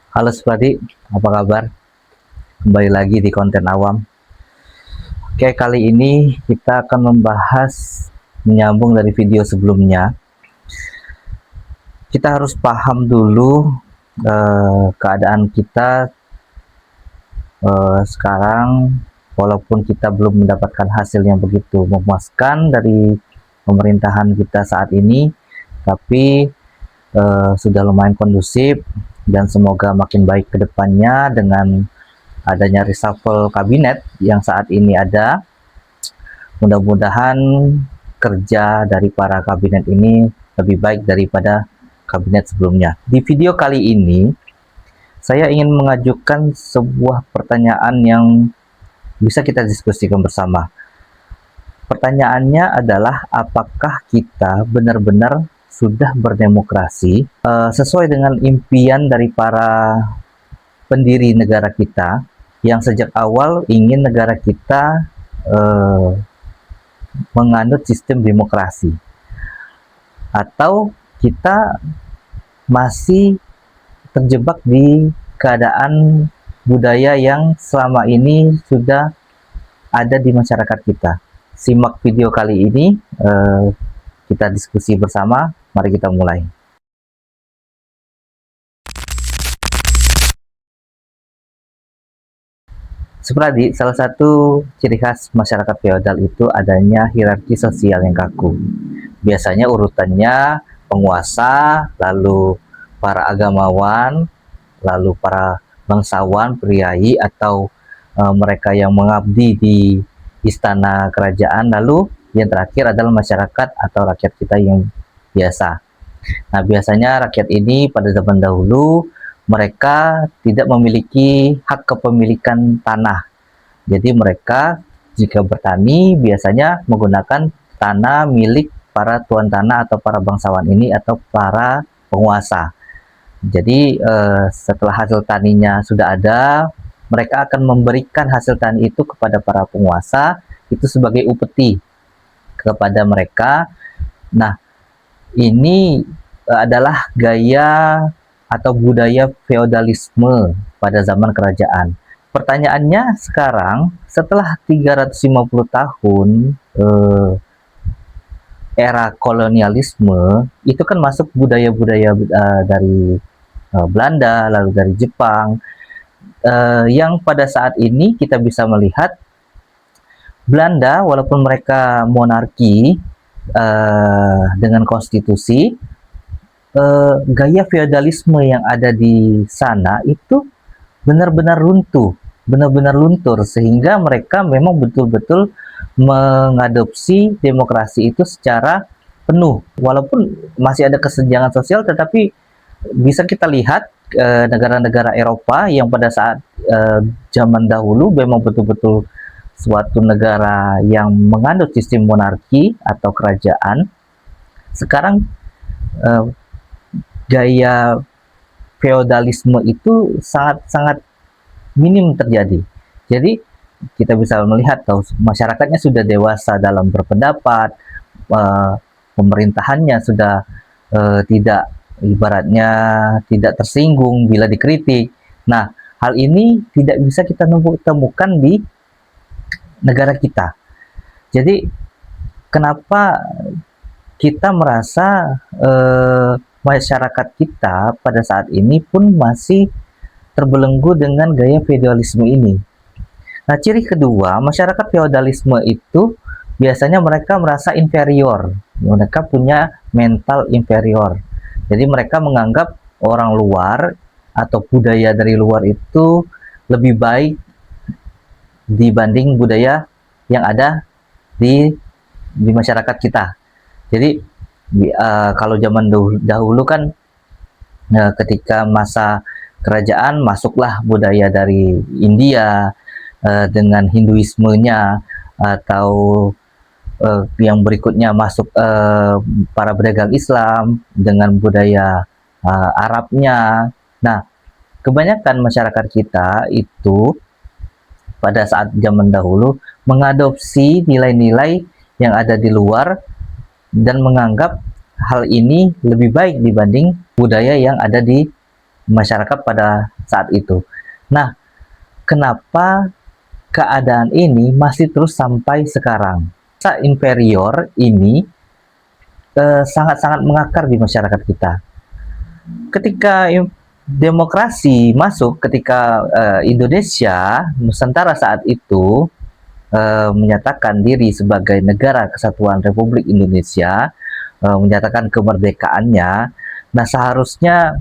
Halo Supadi, apa kabar? Kembali lagi di konten awam. Oke, kali ini kita akan membahas menyambung dari video sebelumnya. Kita harus paham dulu keadaan kita sekarang, walaupun kita belum mendapatkan hasil yang begitu memuaskan dari pemerintahan kita saat ini, tapi sudah lumayan kondusif dan semoga makin baik ke depannya dengan adanya reshuffle kabinet yang saat ini ada. Mudah-mudahan kerja dari para kabinet ini lebih baik daripada kabinet sebelumnya. Di video kali ini, saya ingin mengajukan sebuah pertanyaan yang bisa kita diskusikan bersama. Pertanyaannya adalah, apakah kita benar-benar sudah berdemokrasi sesuai dengan impian dari para pendiri negara kita yang sejak awal ingin negara kita menganut sistem demokrasi, atau kita masih terjebak di keadaan budaya yang selama ini sudah ada di masyarakat kita. Simak video kali ini, kita diskusi bersama. Mari kita mulai. Seperti salah satu ciri khas masyarakat feodal itu adanya hierarki sosial yang kaku. Biasanya urutannya penguasa, lalu para agamawan, lalu para bangsawan, priai, atau mereka yang mengabdi di istana kerajaan, lalu yang terakhir adalah masyarakat atau rakyat kita yang biasa. Nah, biasanya rakyat ini pada zaman dahulu mereka tidak memiliki hak kepemilikan tanah. Jadi mereka jika bertani biasanya menggunakan tanah milik para tuan tanah atau para bangsawan ini atau para penguasa. Jadi setelah hasil taninya sudah ada, mereka akan memberikan hasil tani itu kepada para penguasa, itu sebagai upeti kepada mereka. Nah, ini adalah gaya atau budaya feodalisme pada zaman kerajaan. Pertanyaannya sekarang, setelah 350 tahun era kolonialisme, itu kan masuk budaya-budaya dari Belanda, lalu dari Jepang, yang pada saat ini kita bisa melihat Belanda, walaupun mereka monarki dengan konstitusi, gaya feodalisme yang ada di sana itu benar-benar runtuh, benar-benar luntur, sehingga mereka memang betul-betul mengadopsi demokrasi itu secara penuh. Walaupun masih ada kesenjangan sosial, tetapi bisa kita lihat negara-negara Eropa yang pada saat zaman dahulu memang betul-betul suatu negara yang menganut sistem monarki atau kerajaan, sekarang gaya feodalisme itu sangat-sangat minim terjadi. Jadi kita bisa melihat tahu masyarakatnya sudah dewasa dalam berpendapat, pemerintahannya sudah tidak, ibaratnya tidak tersinggung bila dikritik. Nah, hal ini tidak bisa kita temukan di negara kita. Jadi kenapa kita merasa masyarakat kita pada saat ini pun masih terbelenggu dengan gaya feodalisme ini. Nah, ciri kedua, masyarakat feodalisme itu biasanya mereka merasa inferior. Mereka punya mental inferior. Jadi mereka menganggap orang luar atau budaya dari luar itu lebih baik dibanding budaya yang ada di masyarakat kita. Jadi kalau zaman dahulu kan ketika masa kerajaan masuklah budaya dari India dengan Hinduismenya, atau yang berikutnya masuk para pedagang Islam dengan budaya Arabnya. Nah, kebanyakan masyarakat kita itu pada saat zaman dahulu mengadopsi nilai-nilai yang ada di luar dan menganggap hal ini lebih baik dibanding budaya yang ada di masyarakat pada saat itu. Nah, kenapa keadaan ini masih terus sampai sekarang? Rasa inferior ini sangat-sangat mengakar di masyarakat kita. Ketika demokrasi masuk, ketika Indonesia, Nusantara saat itu menyatakan diri sebagai negara kesatuan Republik Indonesia, menyatakan kemerdekaannya. Nah, seharusnya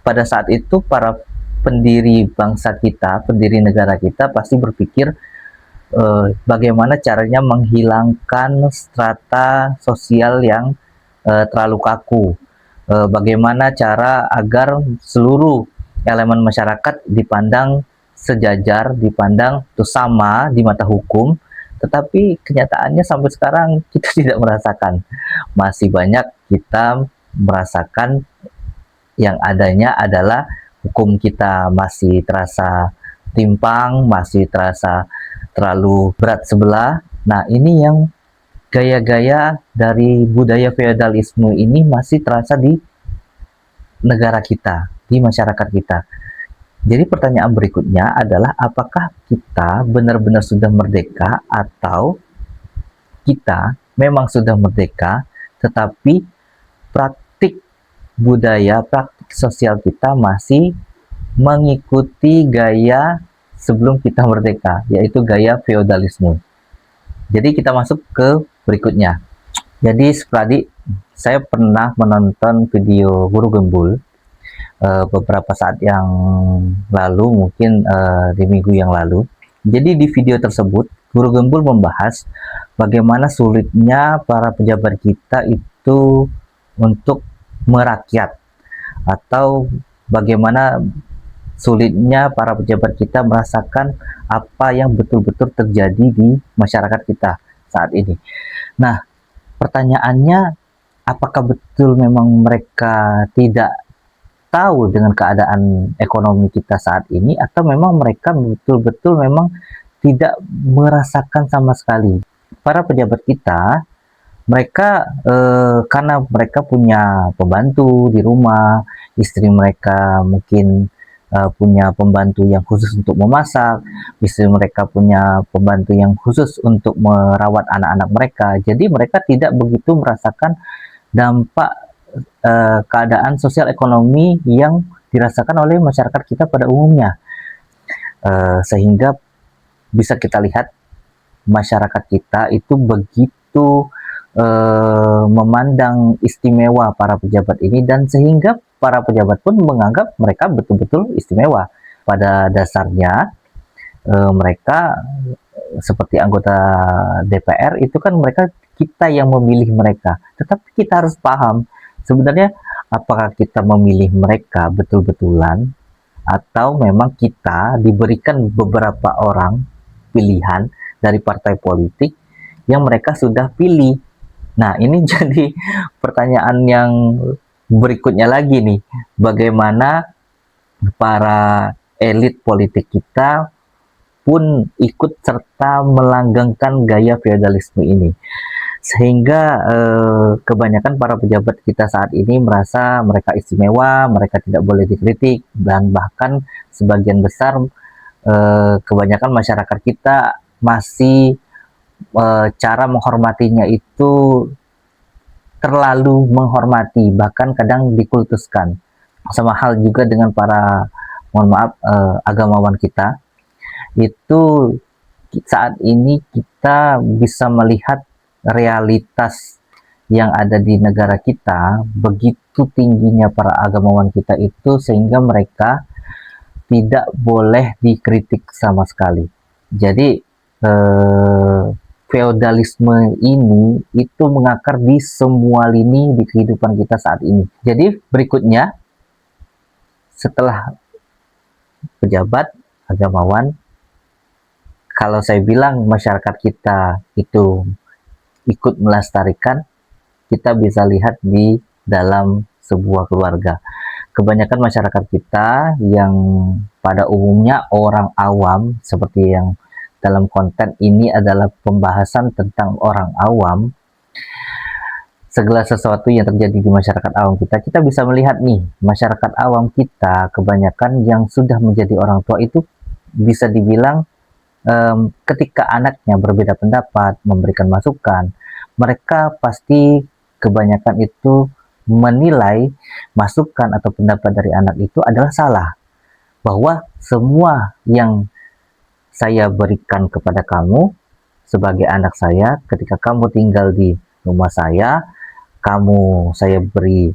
pada saat itu para pendiri bangsa kita, pendiri negara kita pasti berpikir bagaimana caranya menghilangkan strata sosial yang terlalu kaku. Bagaimana cara agar seluruh elemen masyarakat dipandang sejajar, dipandang itu sama di mata hukum, tetapi kenyataannya sampai sekarang kita tidak merasakan. Masih banyak kita merasakan yang adanya adalah hukum kita masih terasa timpang, masih terasa terlalu berat sebelah. Nah, ini yang gaya-gaya dari budaya feodalisme ini masih terasa di negara kita, di masyarakat kita. Jadi pertanyaan berikutnya adalah apakah kita benar-benar sudah merdeka atau kita memang sudah merdeka tetapi praktik budaya, praktik sosial kita masih mengikuti gaya sebelum kita merdeka, yaitu gaya feodalisme. Jadi kita masuk ke berikutnya. Jadi Supradi, saya pernah menonton video Guru Gembul beberapa saat yang lalu, mungkin di minggu yang lalu. Jadi di video tersebut Guru Gembul membahas bagaimana sulitnya para pejabat kita itu untuk merakyat, atau bagaimana sulitnya para pejabat kita merasakan apa yang betul-betul terjadi di masyarakat kita saat ini. Nah, pertanyaannya, apakah betul memang mereka tidak tahu dengan keadaan ekonomi kita saat ini, atau memang mereka betul-betul memang tidak merasakan sama sekali? Para pejabat kita, mereka karena mereka punya pembantu di rumah, istri mereka mungkin punya pembantu yang khusus untuk memasak, istri mereka punya pembantu yang khusus untuk merawat anak-anak mereka. Jadi mereka tidak begitu merasakan dampak keadaan sosial ekonomi yang dirasakan oleh masyarakat kita pada umumnya. Sehingga bisa kita lihat masyarakat kita itu begitu memandang istimewa para pejabat ini, dan sehingga para pejabat pun menganggap mereka betul-betul istimewa. Pada dasarnya mereka seperti anggota DPR itu kan mereka, kita yang memilih mereka. Tetapi kita harus paham sebenarnya apakah kita memilih mereka betul-betulan, atau memang kita diberikan beberapa orang pilihan dari partai politik yang mereka sudah pilih. Nah, ini jadi pertanyaan yang berikutnya lagi nih, bagaimana para elit politik kita pun ikut serta melanggengkan gaya feodalisme ini, sehingga kebanyakan para pejabat kita saat ini merasa mereka istimewa, mereka tidak boleh dikritik, dan bahkan sebagian besar kebanyakan masyarakat kita masih cara menghormatinya itu terlalu menghormati, bahkan kadang dikultuskan. Sama hal juga dengan para, mohon maaf, agamawan kita. Itu saat ini kita bisa melihat realitas yang ada di negara kita, begitu tingginya para agamawan kita itu, sehingga mereka tidak boleh dikritik sama sekali. Jadi feodalisme ini itu mengakar di semua lini di kehidupan kita saat ini. Jadi berikutnya, setelah pejabat, agamawan, kalau saya bilang masyarakat kita itu ikut melestarikan, kita bisa lihat di dalam sebuah keluarga. Kebanyakan masyarakat kita yang pada umumnya orang awam, seperti yang dalam konten ini adalah pembahasan tentang orang awam, segala sesuatu yang terjadi di masyarakat awam kita, kita bisa melihat nih, masyarakat awam kita kebanyakan yang sudah menjadi orang tua itu bisa dibilang ketika anaknya berbeda pendapat, memberikan masukan, mereka pasti kebanyakan itu menilai masukan atau pendapat dari anak itu adalah salah. Bahwa semua yang saya berikan kepada kamu sebagai anak saya, ketika kamu tinggal di rumah saya beri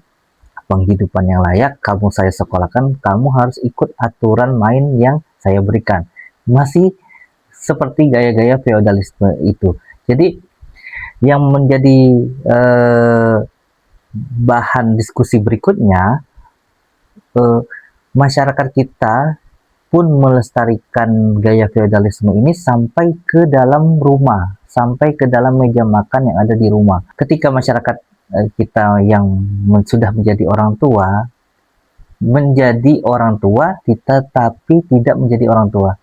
penghidupan yang layak, kamu saya sekolahkan, kamu harus ikut aturan main yang saya berikan. Masih seperti gaya-gaya feodalisme itu. Jadi yang menjadi bahan diskusi berikutnya, masyarakat kita pun melestarikan gaya feodalisme ini sampai ke dalam rumah, sampai ke dalam meja makan yang ada di rumah. Ketika masyarakat kita yang sudah menjadi orang tua, tetapi tidak menjadi orang tua.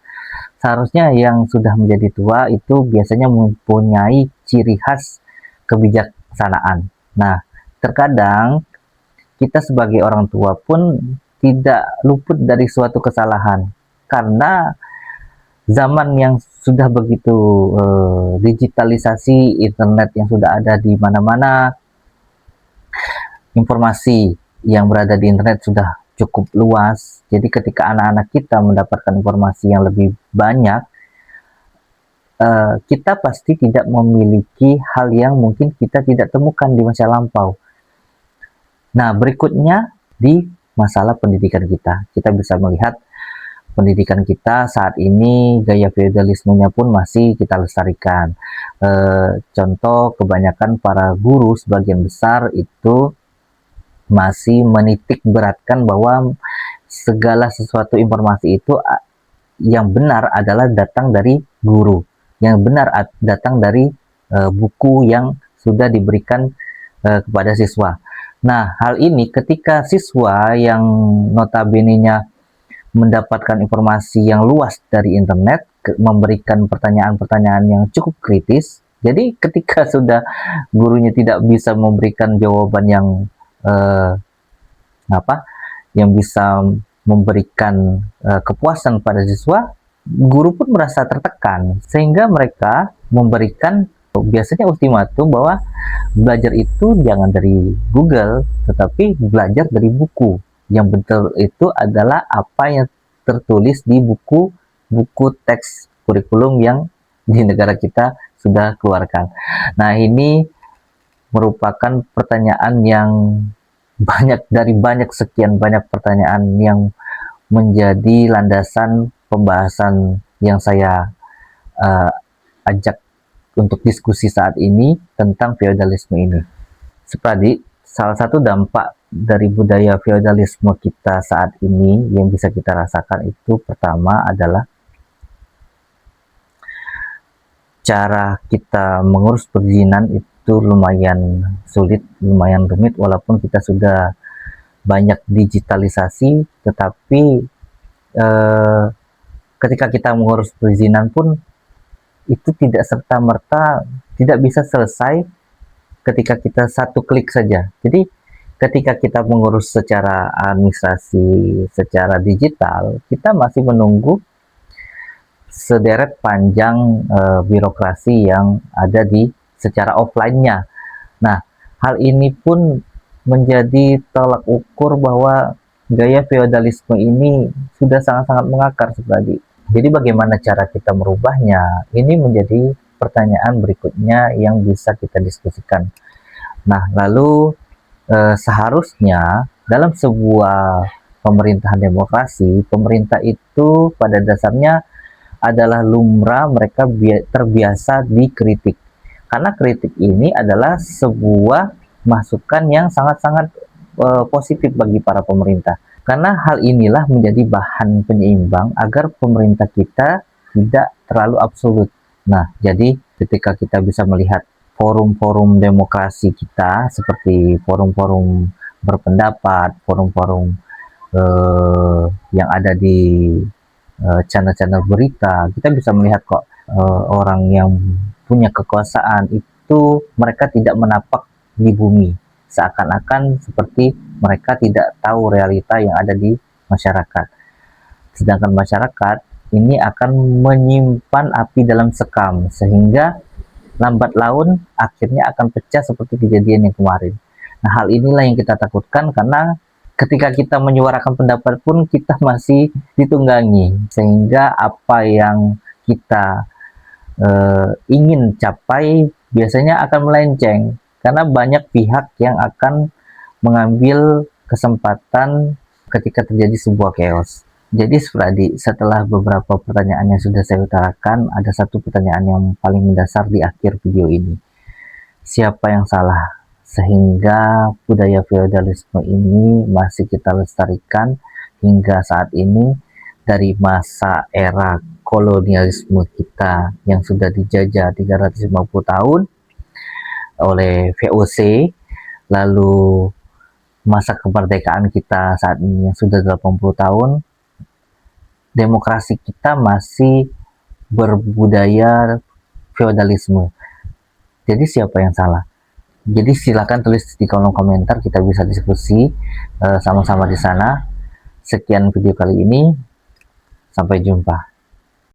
Seharusnya yang sudah menjadi tua itu biasanya mempunyai ciri khas kebijaksanaan. Nah, terkadang kita sebagai orang tua pun tidak luput dari suatu kesalahan, karena zaman yang sudah begitu digitalisasi, internet yang sudah ada di mana-mana, informasi yang berada di internet sudah cukup luas. Jadi ketika anak-anak kita mendapatkan informasi yang lebih banyak, kita pasti tidak memiliki hal yang mungkin kita tidak temukan di masa lampau. Nah, berikutnya di masalah pendidikan kita bisa melihat pendidikan kita saat ini gaya feodalismenya pun masih kita lestarikan. Contoh, kebanyakan para guru sebagian besar itu masih menitik beratkan bahwa segala sesuatu informasi itu yang benar adalah datang dari guru, yang benar datang dari buku yang sudah diberikan kepada siswa. Nah, hal ini ketika siswa yang notabene-nya mendapatkan informasi yang luas dari internet, memberikan pertanyaan-pertanyaan yang cukup kritis, jadi ketika sudah gurunya tidak bisa memberikan jawaban yang yang bisa memberikan kepuasan pada siswa, guru pun merasa tertekan, sehingga mereka memberikan biasanya ultimatum bahwa belajar itu jangan dari Google, tetapi belajar dari buku. Yang betul itu adalah apa yang tertulis di buku teks kurikulum yang di negara kita sudah keluarkan. Nah, ini merupakan pertanyaan yang sekian banyak pertanyaan yang menjadi landasan pembahasan yang saya ajak untuk diskusi saat ini tentang feodalisme ini. Seperti salah satu dampak dari budaya feodalisme kita saat ini yang bisa kita rasakan itu pertama adalah cara kita mengurus perizinan itu lumayan sulit, lumayan rumit, walaupun kita sudah banyak digitalisasi, tetapi ketika kita mengurus perizinan pun itu tidak serta-merta tidak bisa selesai ketika kita satu klik saja. Jadi ketika kita mengurus secara administrasi, secara digital, kita masih menunggu sederet panjang birokrasi yang ada di secara offline-nya. Nah, hal ini pun menjadi tolak ukur bahwa gaya feodalisme ini sudah sangat-sangat mengakar seperti. Jadi bagaimana cara kita merubahnya? Ini menjadi pertanyaan berikutnya yang bisa kita diskusikan. Nah, lalu seharusnya dalam sebuah pemerintahan demokrasi, pemerintah itu pada dasarnya adalah lumrah mereka terbiasa dikritik. Karena kritik ini adalah sebuah masukan yang sangat-sangat positif bagi para pemerintah. Karena hal inilah menjadi bahan penyeimbang agar pemerintah kita tidak terlalu absolut. Nah, jadi ketika kita bisa melihat forum-forum demokrasi kita seperti forum-forum berpendapat, forum-forum yang ada di channel-channel berita, kita bisa melihat kok orang yang punya kekuasaan itu mereka tidak menapak di bumi, seakan-akan seperti mereka tidak tahu realita yang ada di masyarakat. Sedangkan masyarakat ini akan menyimpan api dalam sekam, sehingga lambat laun akhirnya akan pecah seperti kejadian yang kemarin. Nah, hal inilah yang kita takutkan, karena ketika kita menyuarakan pendapat pun kita masih ditunggangi, sehingga apa yang kita ingin capai biasanya akan melenceng, karena banyak pihak yang akan mengambil kesempatan ketika terjadi sebuah chaos. Jadi Supradi, setelah beberapa pertanyaan yang sudah saya utarakan, ada satu pertanyaan yang paling mendasar di akhir video ini. Siapa yang salah sehingga budaya feodalisme ini masih kita lestarikan hingga saat ini, dari masa era kolonialisme kita yang sudah dijajah 350 tahun oleh VOC, lalu masa kemerdekaan kita saat ini yang sudah 80 tahun, demokrasi kita masih berbudaya feodalisme. Jadi siapa yang salah? Jadi silakan tulis di kolom komentar, kita bisa diskusi sama-sama di sana. Sekian video kali ini, sampai jumpa.